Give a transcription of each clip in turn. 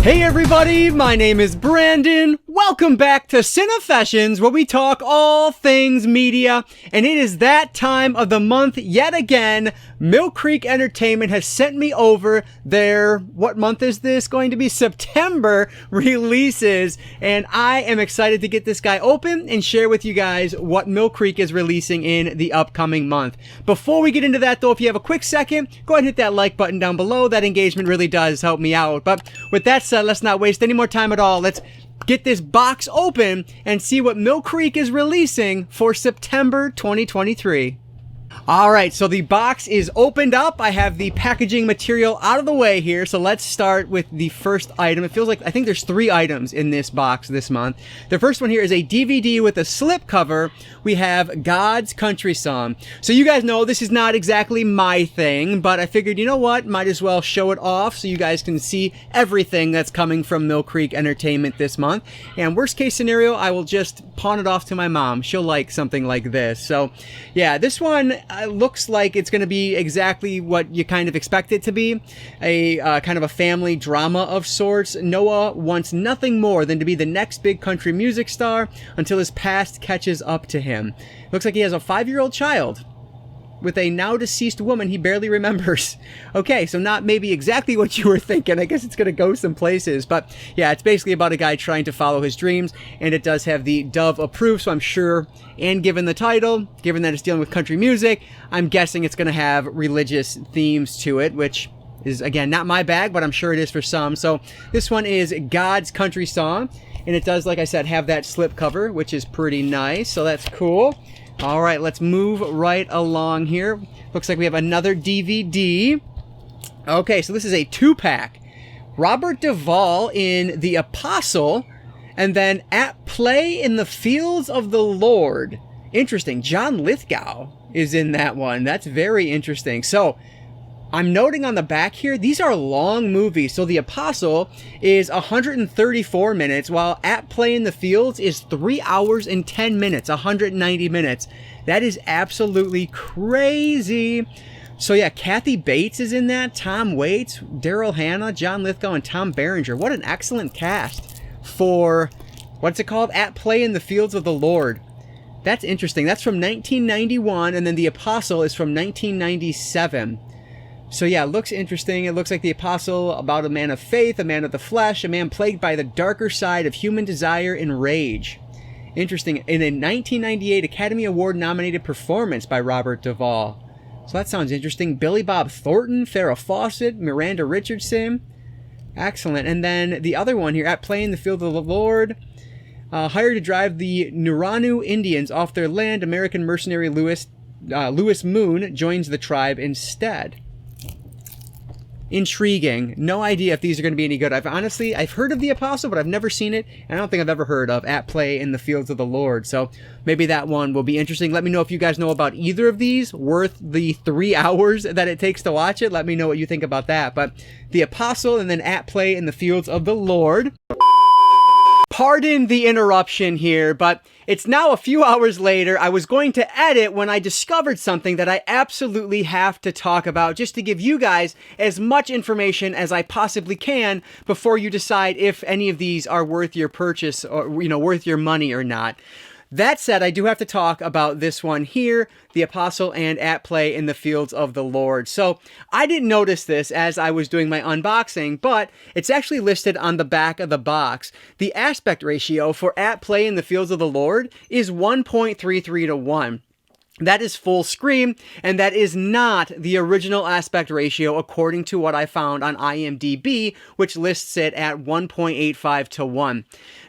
Hey everybody, my name is Brandon. Welcome back to Cinefessions, where we talk all things media, and it is that time of the month yet again. Mill Creek Entertainment has sent me over their, what month is this going to be? September releases, and I am excited to get this guy open and share with you guys what Mill Creek is releasing in the upcoming month. Before we get into that though, if you have a quick second, go ahead and hit that like button down below. That engagement really does help me out. But with that said, let's not waste any more time at all. Let's get this box open and see what Mill Creek is releasing for September 2023. Alright, so the box is opened up. I have the packaging material out of the way here, so let's start with the first item. It feels like, I think there's 3 items in this box this month. The first one here is a DVD with a slip cover. We have God's Country Song. So you guys know this is not exactly my thing, but I figured, you know what, might as well show it off so you guys can see everything that's coming from Mill Creek Entertainment this month. And worst case scenario, I will just pawn it off to my mom. She'll like something like this. So yeah, this one looks like it's going to be exactly what you kind of expect it to be. A kind of a family drama of sorts. Noah wants nothing more than to be the next big country music star until his past catches up to him. Looks like he has a 5-year-old child with a now deceased woman he barely remembers. Okay, so not maybe exactly what you were thinking. I guess it's going to go some places. But yeah, it's basically about a guy trying to follow his dreams, and it does have the Dove approved, so I'm sure, and given the title, given that it's dealing with country music, I'm guessing it's going to have religious themes to it, which is, again, not my bag, but I'm sure it is for some. So this one is God's Country Song, and it does, like I said, have that slip cover, which is pretty nice, so that's cool. All right, let's move right along here. Looks like we have another DVD. Okay, so this is a 2-pack. Robert Duvall in The Apostle, and then At Play in the Fields of the Lord. Interesting. John Lithgow is in that one. That's very interesting. So I'm noting on the back here, these are long movies. So The Apostle is 134 minutes, while At Play in the Fields is 3 hours and 10 minutes, 190 minutes. That is absolutely crazy. So yeah, Kathy Bates is in that, Tom Waits, Daryl Hannah, John Lithgow, and Tom Berenger. What an excellent cast for, what's it called? At Play in the Fields of the Lord. That's interesting. That's from 1991, and then The Apostle is from 1997. So yeah, it looks interesting. It looks like The Apostle, about a man of faith, a man of the flesh, a man plagued by the darker side of human desire and rage. Interesting. In a 1998 Academy Award nominated performance by Robert Duvall. So that sounds interesting. Billy Bob Thornton, Farrah Fawcett, Miranda Richardson. Excellent. And then the other one here, At Play in the Field of the Lord. Hired to drive the Nuranu Indians off their land, American mercenary Louis Moon joins the tribe instead. Intriguing. No idea if these are going to be any good. I've heard of The Apostle, but I've never seen it, and I don't think I've ever heard of At Play in the Fields of the Lord. So maybe that one will be interesting. Let me know if you guys know about either of these, worth the 3 hours that it takes to watch it. Let me know what you think about that. But The Apostle and then At Play in the Fields of the Lord. Pardon the interruption here, but it's now a few hours later. I was going to edit when I discovered something that I absolutely have to talk about, just to give you guys as much information as I possibly can before you decide if any of these are worth your purchase or, worth your money or not. That said, I do have to talk about this one here, The Apostle and At Play in the Fields of the Lord. So I didn't notice this as I was doing my unboxing, but it's actually listed on the back of the box. The aspect ratio for At Play in the Fields of the Lord is 1.33 to 1. That is full screen, and that is not the original aspect ratio according to what I found on IMDb, which lists it at 1.85 to 1.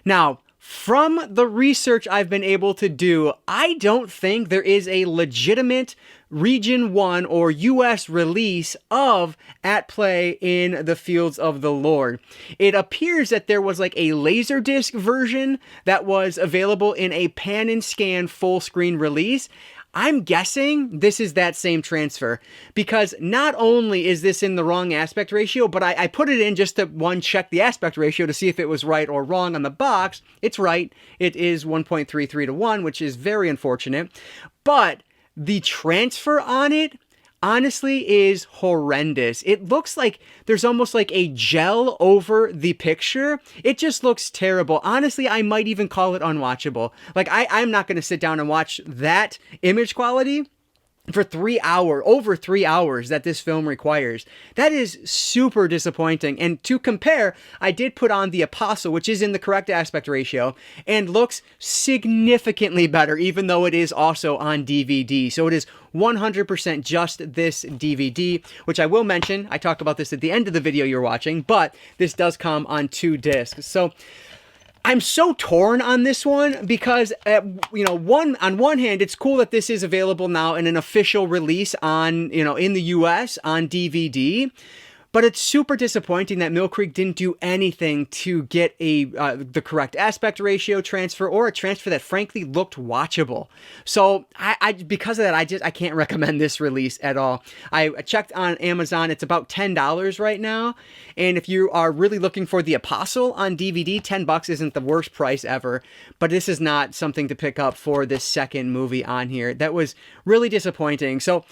Now, from the research I've been able to do, I don't think there is a legitimate Region 1 or US release of At Play in the Fields of the Lord. It appears that there was like a Laserdisc version that was available in a pan and scan full screen release. I'm guessing this is that same transfer, because not only is this in the wrong aspect ratio, but I put it in just to check the aspect ratio to see if it was right or wrong on the box. It's right. It is 1.33 to 1, which is very unfortunate. But the transfer on it, honestly is horrendous. It looks like there's almost like a gel over the picture. It just looks terrible. Honestly, I might even call it unwatchable. Like, I'm not going to sit down and watch that image quality for over 3 hours that this film requires. That is super disappointing. And to compare, I did put on The Apostle, which is in the correct aspect ratio and looks significantly better, even though it is also on DVD. So it is 100% just this DVD, which I will mention, I talked about this at the end of the video you're watching, but this does come on 2 discs. So I'm so torn on this one because, on one hand, it's cool that this is available now in an official release on, in the US on DVD. But it's super disappointing that Mill Creek didn't do anything to get the correct aspect ratio transfer, or a transfer that frankly looked watchable. So because of that, I can't recommend this release at all. I checked on Amazon; it's about $10 right now. And if you are really looking for The Apostle on DVD, $10 isn't the worst price ever. But this is not something to pick up for this second movie on here. That was really disappointing. So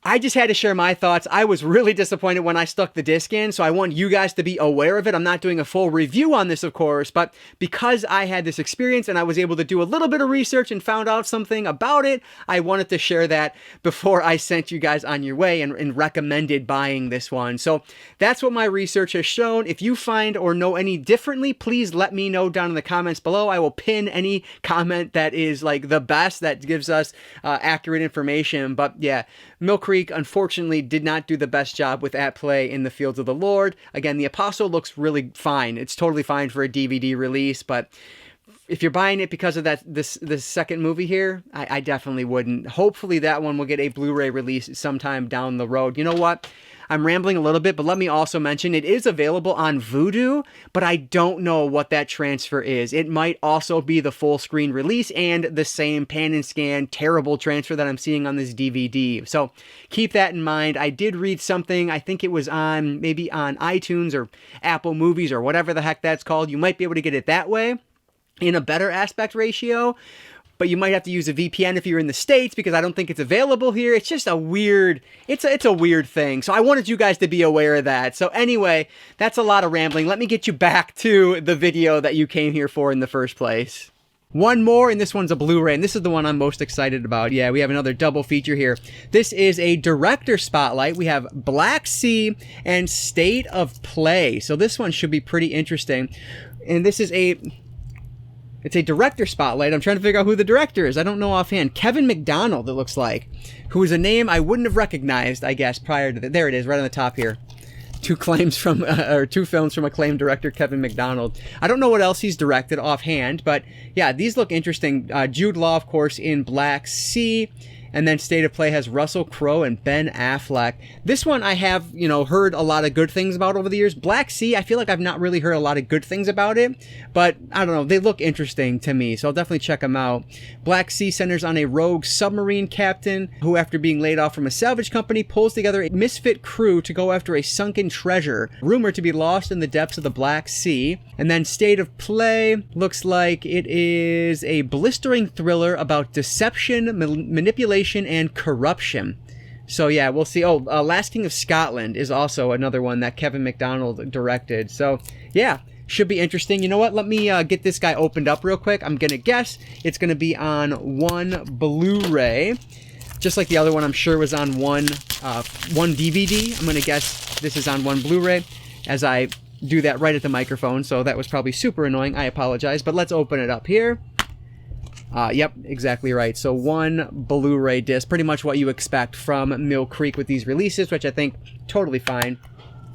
I just had to share my thoughts. I was really disappointed when I stuck the disc in, so I want you guys to be aware of it. I'm not doing a full review on this, of course, but because I had this experience and I was able to do a little bit of research and found out something about it, I wanted to share that before I sent you guys on your way and recommended buying this one. So that's what my research has shown. If you find or know any differently, please let me know down in the comments below. I will pin any comment that is like the best, that gives us accurate information. But yeah, Mill Creek unfortunately did not do the best job with At Play in the Fields of the Lord. Again, The Apostle looks really fine. It's totally fine for a DVD release, but if you're buying it because of this second movie here, I definitely wouldn't. Hopefully that one will get a Blu-ray release sometime down the road. You know what? I'm rambling a little bit, but let me also mention it is available on Vudu, but I don't know what that transfer is. It might also be the full screen release and the same pan and scan terrible transfer that I'm seeing on this DVD. So keep that in mind. I did read something, I think it was maybe on iTunes or Apple Movies or whatever the heck that's called. You might be able to get it that way in a better aspect ratio, but you might have to use a VPN if you're in the States, because I don't think it's available here. It's just a weird, it's a weird thing. So I wanted you guys to be aware of that. So anyway, that's a lot of rambling. Let me get you back to the video that you came here for in the first place. One more, and this one's a Blu-ray, and this is the one I'm most excited about. Yeah, we have another double feature here. This is a director spotlight. We have Black Sea and State of Play. So this one should be pretty interesting. And this is it's a director spotlight. I'm trying to figure out who the director is. I don't know offhand. Kevin McDonald, it looks like, who is a name I wouldn't have recognized, I guess, prior to that. There it is, right on the top here. 2 films from acclaimed director Kevin McDonald. I don't know what else he's directed offhand, but yeah, these look interesting. Jude Law, of course, in Black Sea. And then State of Play has Russell Crowe and Ben Affleck. This one I have, heard a lot of good things about over the years. Black Sea, I feel like I've not really heard a lot of good things about it, but I don't know, they look interesting to me, so I'll definitely check them out. Black Sea centers on a rogue submarine captain who, after being laid off from a salvage company, pulls together a misfit crew to go after a sunken treasure, rumored to be lost in the depths of the Black Sea. And then State of Play looks like it is a blistering thriller about deception, manipulation, and corruption. So yeah, we'll see. Oh, Last King of Scotland is also another one that Kevin McDonald directed. So yeah, should be interesting. You know what? Let me get this guy opened up real quick. I'm gonna guess it's gonna be on one Blu-ray, just like the other one I'm sure was on one DVD. I'm gonna guess this is on one Blu-ray, as I do that right at the microphone, so that was probably super annoying. I apologize, but let's open it up here. Yep, exactly right. So one Blu-ray disc, pretty much what you expect from Mill Creek with these releases, which I think totally fine.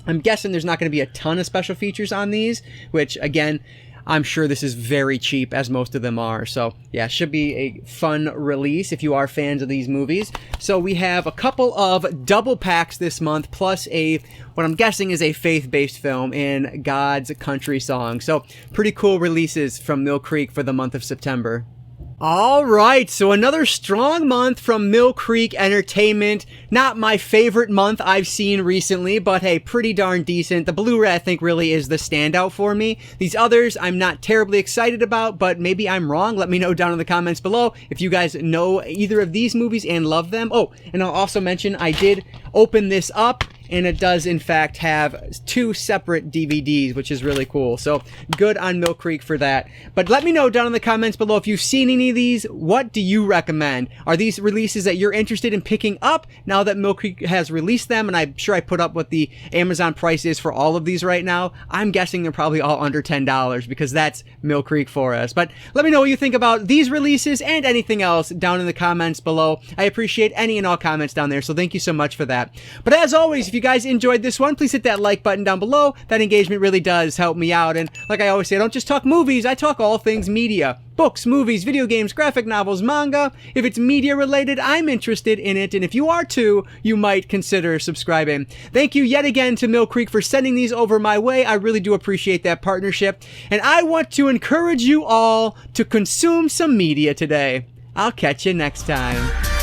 I'm guessing there's not going to be a ton of special features on these, which again, I'm sure this is very cheap, as most of them are. So yeah, should be a fun release if you are fans of these movies. So we have a couple of double packs this month, plus what I'm guessing is a faith-based film in God's Country Song. So pretty cool releases from Mill Creek for the month of September. All right, so another strong month from Mill Creek Entertainment. Not my favorite month I've seen recently, but hey, pretty darn decent. The Blu-ray, I think, really is the standout for me. These others, I'm not terribly excited about, but maybe I'm wrong. Let me know down in the comments below if you guys know either of these movies and love them. Oh, and I'll also mention I did open this up, and it does in fact have 2 separate DVDs, which is really cool. So good on Mill Creek for that. But let me know down in the comments below if you've seen any of these. What do you recommend? Are these releases that you're interested in picking up now that Mill Creek has released them? And I'm sure I put up what the Amazon price is for all of these right now. I'm guessing they're probably all under $10 because that's Mill Creek for us. But let me know what you think about these releases and anything else down in the comments below. I appreciate any and all comments down there, so thank you so much for that. But as always, if you guys enjoyed this one, please hit that like button down below. That engagement really does help me out. And like I always say, I don't just talk movies, I talk all things media. Books, movies, video games, graphic novels, manga. If it's media related, I'm interested in it. And if you are too, you might consider subscribing. Thank you yet again to Mill Creek for sending these over my way. I really do appreciate that partnership. And I want to encourage you all to consume some media today. I'll catch you next time.